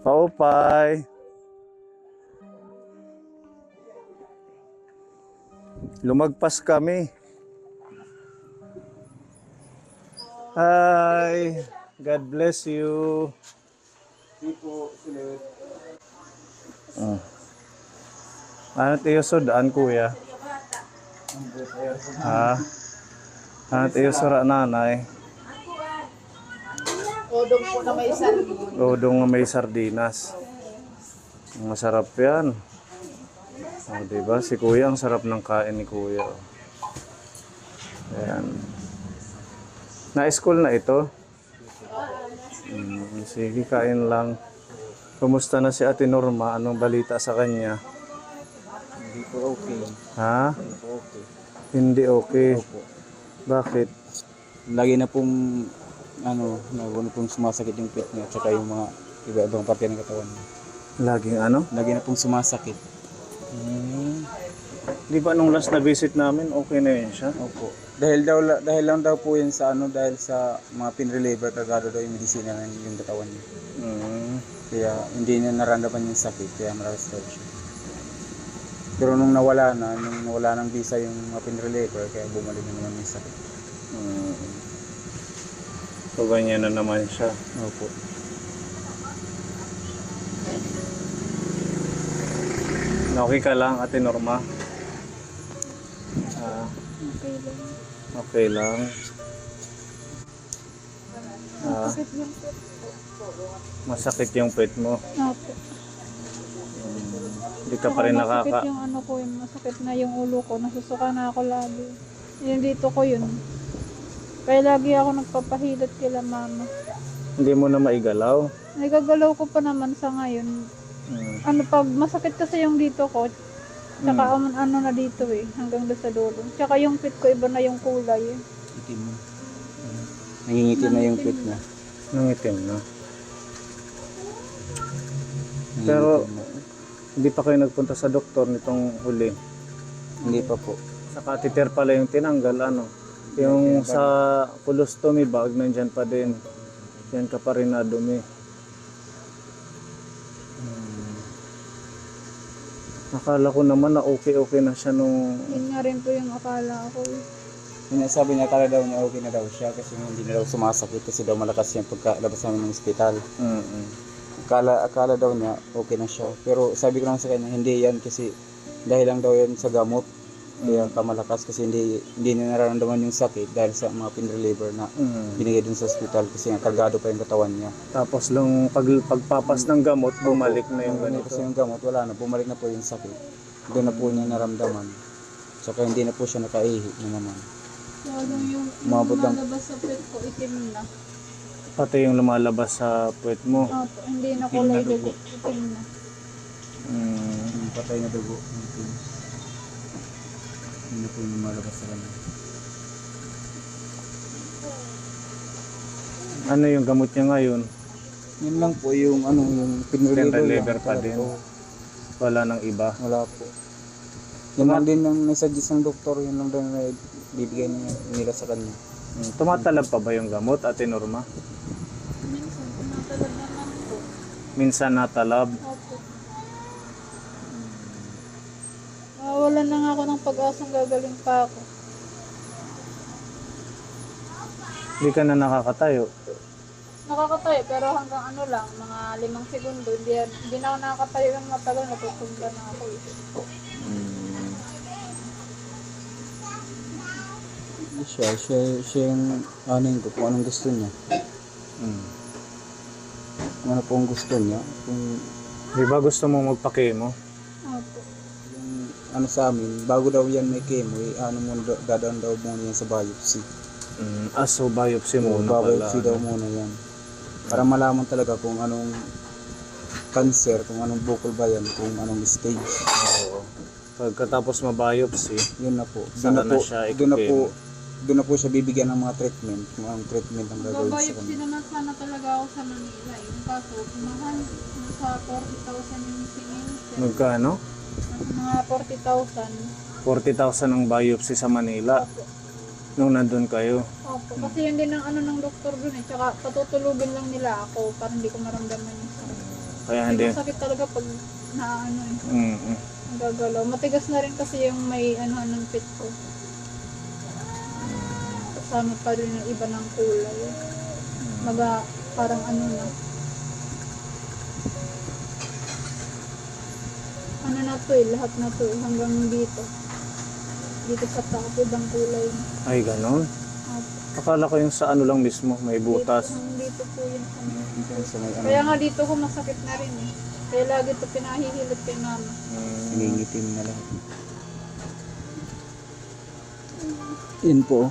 Paupay. Lumagpas kami. Hi. God bless you. Ano tayo sudaan kuya? Ha? Ano tayo sura nanay? Odong po na may sardine. Udong na may sardinas. Masarap yan. O, diba? Si kuya, ang sarap ng kain ni kuya. Ayan. Na-school na ito? Sige, kain lang. Kumusta na si Ate Norma? Anong balita sa kanya? Hindi po okay. Ha? Hindi po okay. Hindi okay. Opo. Bakit? Lagi na pong sumasakit yung pit niya at saka yung mga iba-ibang parte ng katawan niya. Laging ano? Lagi na pong sumasakit. Di ba nung last na visit namin, okay na yun siya? Opo. Dahil lang daw po yun sa dahil sa mga pain reliever kagado daw yung medisina ng yung katawan niya. Kaya hindi niya naramdaman yung sakit, kaya maras daw siya. Pero nung nawala ng visa yung mga pain reliever, kaya bumalik na naman yung sakit. So, ganyan na naman siya. Opo. Okay ka lang, Ate Norma? Okay lang. Okay lang. Masakit yung pet. Masakit yung pet mo. Opo. Hindi ka pa rin Masakit yung ano ko, yung masakit na yung ulo ko. Nasusuka na ako lagi. Yung dito ko yun. Kaya lagi ako nagpapahilot kila mama. Hindi mo na maigalaw. Nagagalaw ko pa naman sa ngayon. Ano pag masakit kasi yung dito ko. Tsaka ano na dito eh. Hanggang doon sa dulo. Tsaka yung pit ko iba na yung kulay eh. Itim mo. Nangingitim na yung pit niya. Nangitim na. Nangingitim Pero, na. hindi pa kayo nagpunta sa doktor nitong huli. Hindi pa po. Sa catheter pala yung tinanggal, ano? Yung sa colostomy bag, nandyan pa din. Yan ka pa rin na dumi. Akala ko naman na okay na siya nung... Yun nga rin po yung akala ko eh. Sabi niya akala daw niya okay na daw siya kasi hindi na daw sumasakit kasi daw malakas yung pagkalabas namin ng ospital. Akala daw niya okay na siya. Pero sabi ko lang sa kanya, hindi yan kasi dahil lang daw yan sa gamot. Kaya kamalakas kasi hindi niya nararamdaman yung sakit dahil sa mga pain reliever na binigay dun sa ospital kasi nga kargado pa yung katawan niya. Tapos lang pagpapas ng gamot, bumalik na yung ganito. Kasi yung gamot wala na, bumalik na po yung sakit. Doon na po niya naramdaman. Saka hindi na po siya nakaihi na naman. Lalo yung Umabot lang. lumalabas sa pet ko, itim na. Pati yung lumalabas sa puwet mo. Opo, hindi na kulay dugo. Itim na. Yung patay na dugo. Hindi na po yung lumalabas sa kanya. Ano yung gamot niya ngayon? Yun lang po yung yung pain Pain reliever reliever lang. pa din. Wala nang iba. Wala po. Yun lang din ang nasuggest ng doktor, yun lang din na bibigay nila sa kanya. Tumatalab pa ba yung gamot, Ate Norma? Minsan, tumatalab naman po. Minsan natalab. Opo. Nawalan na nga ako ng pag-asang gagaling pa ako. Hindi ka na nakakatayo. Nakakatayo, pero hanggang ano lang, mga 5 segundo. Hindi na ako nakakatayo ng matagal, natutumba na ako eh. Siya yung anin ko kung anong gusto niya. Kung ano po ang gusto niya. Kung Di ba gusto mo magpa-chemo? Opo. yung ano sa amin, bago daw yan may chemo, dadaan daw muna yan sa biopsy. So biopsy muna pala. Biopsy daw muna yan. Para malaman talaga kung anong cancer, kung anong bukol ba yan, kung anong stage. Oo. Pagkatapos mabiopsy, Yun na po. Saka na siya Doon na po siya bibigyan ng mga treatment, kung anong treatment ang gagawin sa Babayopsy kanya. naman sana talaga ako sa Manila. Yung kaso, mahal. Nasa 40,000 yung singin. magkano? Mga 40,000. 40,000 ang biopsy sa Manila Opo. nung nandun kayo. Opo. Kasi yun din ang ano ng doktor dun eh. Tsaka patutulugin lang nila ako para hindi ko maramdaman yung sakit. Kaya hindi. Masakit talaga pag naano eh. Mm. Nagagalaw. Matigas na rin kasi yung may ano ng pit ko. Kasama pa rin yung iba ng kulay. Parang ano na. Ano na to eh, lahat na to eh, hanggang dito. Dito sa taas, ibang kulay na. Ay, ganon. At Akala ko yung sa ano lang mismo, may butas. dito po yun. Yung sa may ano, Kaya nga dito ko masakit na rin eh. Kaya lagi to pinahihilot kay mama. nangingitim na lahat. Yun po.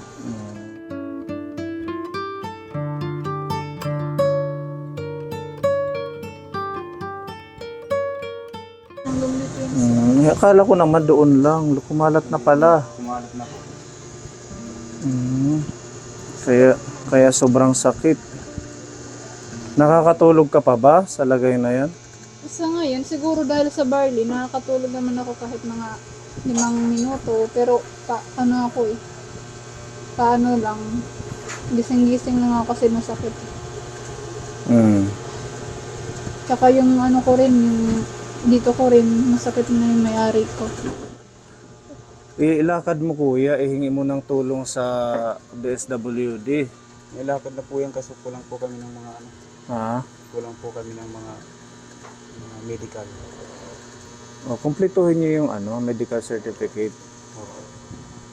Ang lumit yun. Akala ko naman doon lang, kumalat na pala. Kumalat na po. Mm. Kaya sobrang sakit. Nakakatulog ka pa ba sa lagay na yan? Sa ngayon, siguro dahil sa barley, nakakatulog naman ako kahit mga 5 minuto. Pero ano ako eh, paano lang, gising-gising lang ako kasi masakit. Mm. Tsaka yung ano ko rin, yung dito ko rin, masakit na yung may-ari ko. Ilakad mo kuya, ihingi mo ng tulong sa DSWD. Nilakad na po yan kasi kulang po kami ng mga ano. Ha? Kulang po kami ng mga medical. O, kumpletuhin niyo yung ano, medical certificate. Opo.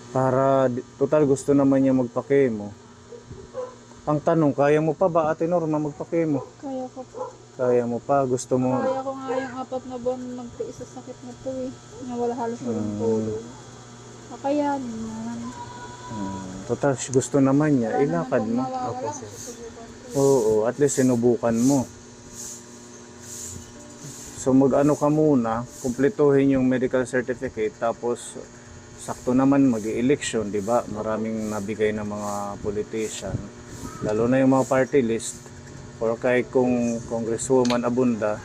Para, total gusto naman niya magpa-chemo. Ang tanong, kaya mo pa ba Ate Norma magpa-chemo? Kaya ko po. Kaya mo pa, gusto mo. Kaya ko nga yung 4 na buwan magtiis sa sakit na to eh. Na wala halos walang tulog. Kakayanin naman. Total, gusto naman niya, ilakad mo. Mawawala. sir. Oo, at least sinubukan mo. So mag-ano ka muna, kumpletuhin yung medical certificate, tapos sakto naman mag-election, di ba? Maraming nabigay ng mga politician, lalo na yung mga party list, or kahit kung Congresswoman Abunda,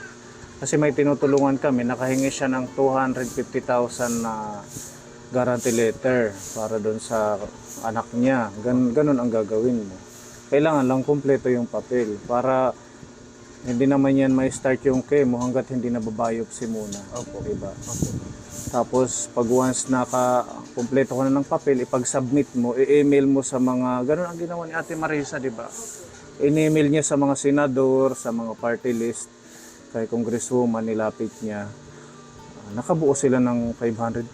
kasi may tinutulungan kami, nakahingi siya ng 250,000 na guarantee letter para doon sa anak niya. Ganun ang gagawin mo. Kailangan lang kumpleto yung papel para hindi naman yan may start yung chemo hanggat hindi nababiopsy muna. Opo. Diba? Opo. Tapos pag once kumpleto ka na ng papel, ipag-submit mo, i-email mo sa mga, ganun ang ginawa ni Ate Marisa, di ba? In-email niya sa mga senador, sa mga party list, kay congresswoman, nilapit niya. Nakabuo sila ng 500,000.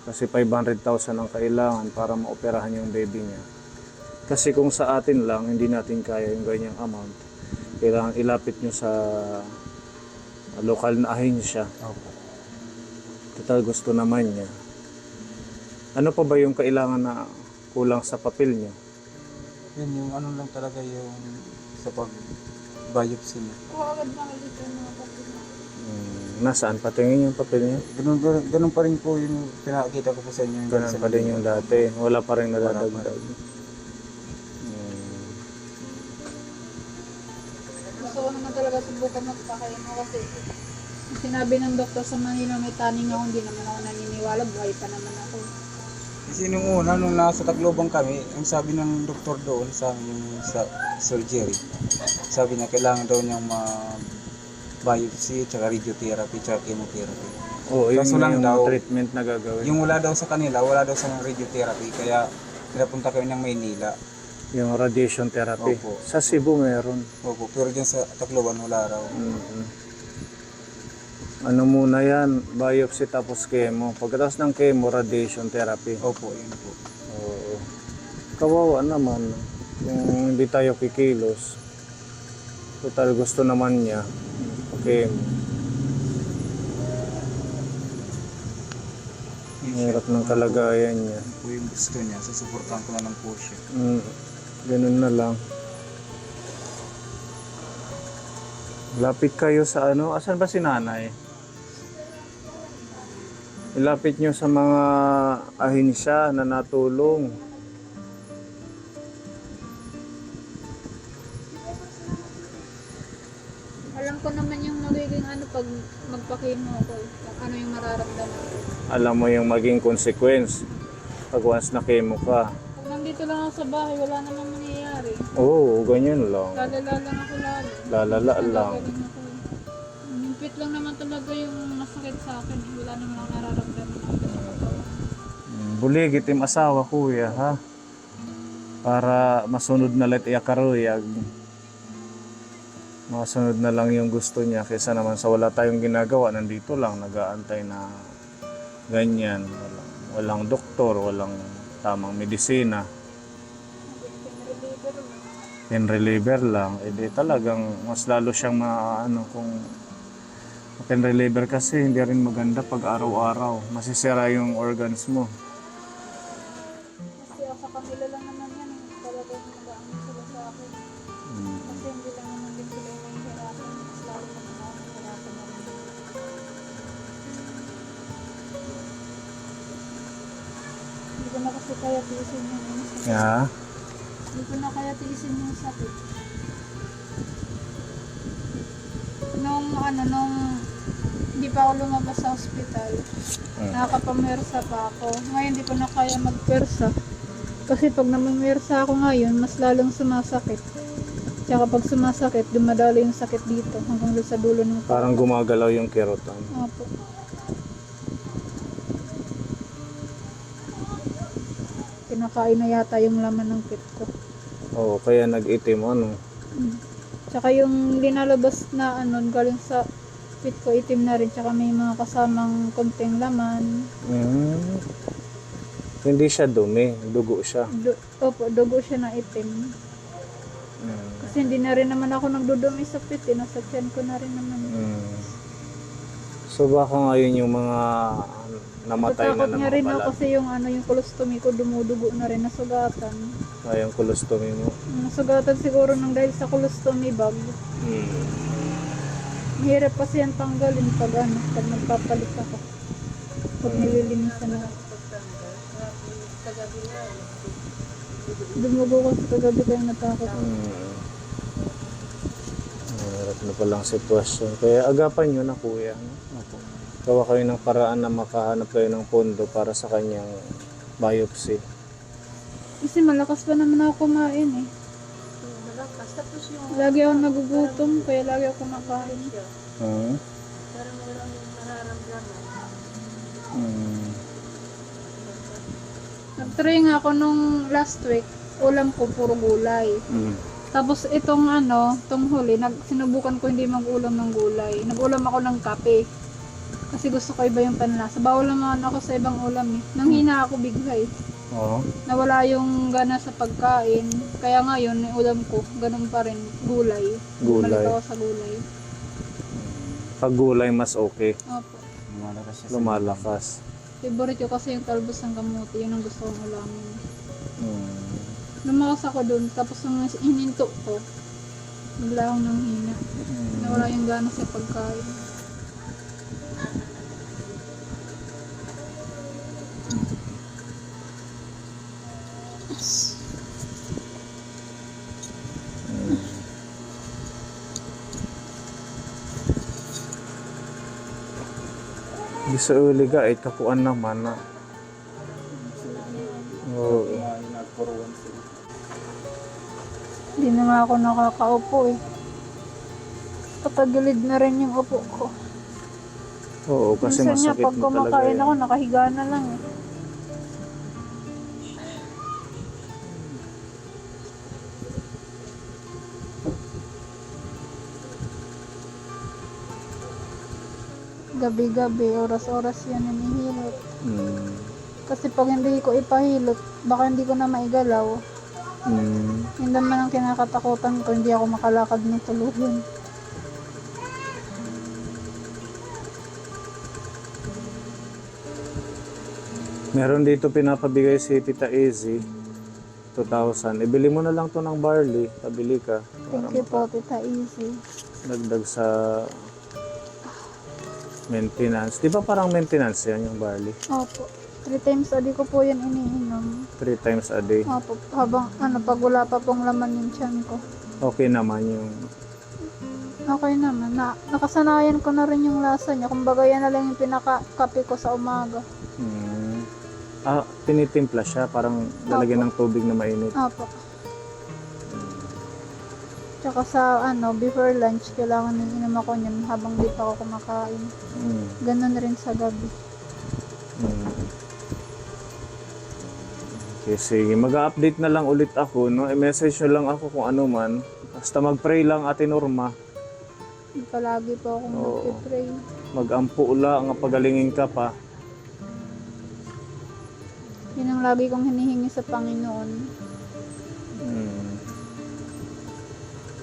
Kasi 500,000 ang kailangan para maoperahan yung baby niya. Kasi kung sa atin lang, hindi natin kaya yung ganyang amount. Kailangan ilapit nyo sa lokal na ahensya. Opo. Total gusto naman niya. Ano pa ba yung kailangan na kulang sa papel niya? Yun yung ano lang talaga yung sa pag-biopsy niya. Kuha agad na dito ng mga kapit. Nasaan? Patingin yung papel niya? Ganun pa rin po yung pinakita ko po sa inyo. Ganun pa din yung dati. Wala pa rin nadadagdag. Gusto ko naman talaga subukan magpakain mo kasi sinabi ng doktor sa Manila may taning ako, hindi naman ako naniniwala, buhay pa naman ako. Kasi nung una, nung nasa Tacloban kami, ang sabi ng doktor doon sa yung sa surgery, sabi niya kailangan daw niyang biopsy, tsaka radiotherapy, tsaka chemotherapy. Oo, yun Kaso lang yung daw, treatment na gagawin. yung wala daw sa kanila, wala daw sa radiotherapy, kaya pinapunta kami ng Maynila. Yung radiation therapy. Opo. Sa Cebu meron. Opo, pero dyan sa Tacloban wala raw. Ano muna yan? Biopsy tapos chemo. Pagkatapos ng chemo, radiation therapy. Opo, yun po. Oo. Kawawa naman. Yung hindi tayo kikilos. Total gusto naman niya. Okay. Hirap ng kalagayan niya. Yun po yung gusto niya, susuportahan ko na lang po siya. Ganun na lang. Lapit kayo sa ano? Asan ba si nanay? Ilapit nyo sa mga ahensya na natulong. Alam ko naman yung magiging ano pag magpakimo ako, kung ano yung mararamdaman ko. Alam mo yung maging consequence pag once na chemo ka. Pag nandito lang ako sa bahay, wala namang mangyayari. Oo, ganyan lang. Lalala lang ako lalo. Lalala lang. Nagagaling ako. Nimpit lang naman talaga yung masakit sa akin. Wala naman ako nararamdaman ako sa katawan. Buligit yung asawa, kuya, ha? Para masunod na let iyakaruyag. Masunod na lang yung gusto niya kaysa naman sa wala tayong ginagawa. Nandito lang, nag-aantay na ganyan. Walang doktor, walang tamang medisina. Pain reliever lang. E di talagang mas lalo siyang maano kung pain reliever kasi hindi rin maganda pag araw-araw. Masisira yung organs mo. Kasi sa kanila lang naman yan. Talagang mag-aano sila sa akin. Kasi hindi lang naman din sila yung mahihirapan. Mas lalo naman ako mahihirapan na rin. Hindi ko na kasi kaya tiisin yung sakit. Yeah. Hindi ko na kaya tiisin yung sakit. Nung hindi pa ako lumabas sa ospital, nakakapamersa pa ako. Ngayon hindi ko na kaya magpersa. Kasi pag namamersa ako ngayon, mas lalong sumasakit. Tsaka pag sumasakit, dumadalo yung sakit dito hanggang doon sa dulo ng Parang gumagalaw yung kerotan. Opo. Kinakain na yata yung laman ng pit ko. Oo, kaya nag-itim ano. Tsaka yung linalabas na ano, galing sa pit ko, itim na rin. Tsaka may mga kasamang konting laman. Hindi siya dumi, dugo siya. Opo, dugo siya na itim. Kasi hindi na rin naman ako nagdudumi sa pit. Nasa tiyan ko na rin naman. So baka ngayon yung mga namatay na Natakot ng niya mga rin ako balat. kasi yung ano, yung colostomy ko dumudugo na rin, nasugatan. Yung colostomy mo. Nasugatan siguro nang dahil sa colostomy bag. Mahirap kasi yan tanggalin pag ano, pag nagpapalit ako. Pag nililinisan ako. Dumugo ko sa kagabi kaya natakot ako. Mahirap na palang sitwasyon. Kaya agapan nyo na kuya. Opo. Gawa kayo ng paraan na makahanap kayo ng pondo para sa kanyang biopsy. Kasi malakas pa naman ako kumain eh. Malakas. Tapos yung Lagi ako nagugutom kaya lagi ako kumakain. parang walang nararamdaman. Nag-try nga ako nung last week, ulam ko puro gulay. Tapos itong ano, itong huli, sinubukan ko hindi mag-ulam ng gulay. Nag-ulam ako ng kape. Kasi gusto ko iba yung panlasa. Bawal naman ako sa ibang ulam eh. Nanghina ako bigla eh. Oo. Nawala yung gana sa pagkain. Kaya ngayon, yung ulam ko, ganun pa rin, gulay. Gulay. Balik ako sa gulay. Pag gulay mas okay. Opo. Lumalakas siya. Lumalakas. Favorite ko kasi yung talbos ng kamuti. Yun ang gusto kong ulamin. Lumakas ako dun. Tapos nung hininto ko, bigla akong nanghina. Nawala yung gana sa pagkain. Di sa uli ka, kapuan naman na. Oo. Nagpuruan sila. Hindi na nga ako nakakaupo eh. Patagilid na rin yung upo ko. Oo, kasi Minsan niya, masakit pag mo talaga kumakain yan. ako, nakahiga na lang eh. Gabi-gabi, oras-oras yan hinihilot. Kasi pag hindi ko ipahilot, baka hindi ko na maigalaw. Yun naman ang kinakatakutan ko, hindi ako makalakad ng tuluhin. Meron dito pinapabigay si Tita Easy, 2,000. Ibili mo na lang to ng barley, pabili ka. Thank you po, Tita Easy. Dagdag sa maintenance. Di ba parang maintenance yan yung barley? Opo. 3 times a day ko po yan iniinom. 3 times a day. Opo. Habang, pag wala pa pong laman yung tiyan ko. Okay naman yung... Okay naman. Nakasanayan ko na rin yung lasa niya. Kumbaga yan na lang yung pinaka-kape ko sa umaga. tinitimpla siya, parang lalagyan ng tubig na mainit. Opo. Tsaka sa before lunch, kailangan inom ako niyan habang di pa ako kumakain. Mm. Ganon rin sa gabi. Mm. Okay, sige. Mag-update na lang ulit ako, no? I-message nyo lang ako kung ano man. Basta mag-pray lang, Ate Norma. Palagi po akong Oo. nagpipray. Mag-ampo nga pagalingin ka pa. Yun ang lagi kong hinihingi sa Panginoon. Mm.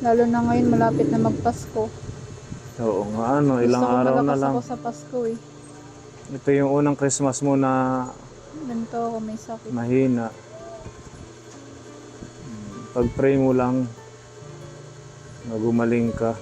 Lalo na ngayon, malapit na magpasko. Oo nga, ano, ilang Gusto ko araw na malakas lang. ako sa Pasko eh. Ito yung unang Christmas mo na Ganito ako may sakit. mahina. Pag-pray mo lang na gumaling ka.